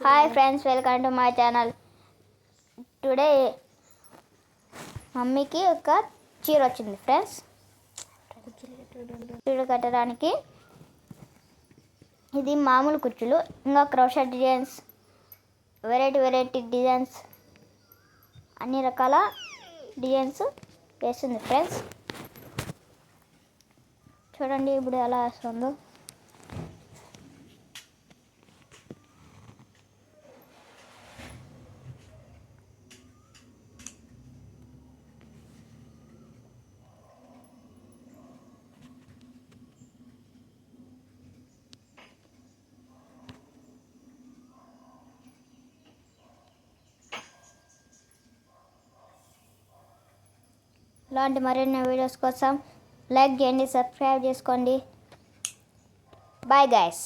Hi friends, welcome to my channel. Today మమ్మీకి ఒక చీర వచ్చింది ఫ్రెండ్స్. చీర కట్టడానికి ఇది మామూలు కుచ్చులు, ఇంకా క్రోషెట్ డిజైన్స్, వెరైటీ డిజైన్స్, అన్ని రకాల డిజైన్స్ వేస్తుంది ఫ్రెండ్స్. చూడండి ఇప్పుడు ఎలా వస్తుందో. ఇలాంటి మరిన్ని వీడియోస్ కోసం లైక్ చేయండి, సబ్స్క్రైబ్ చేసుకోండి. Bye guys.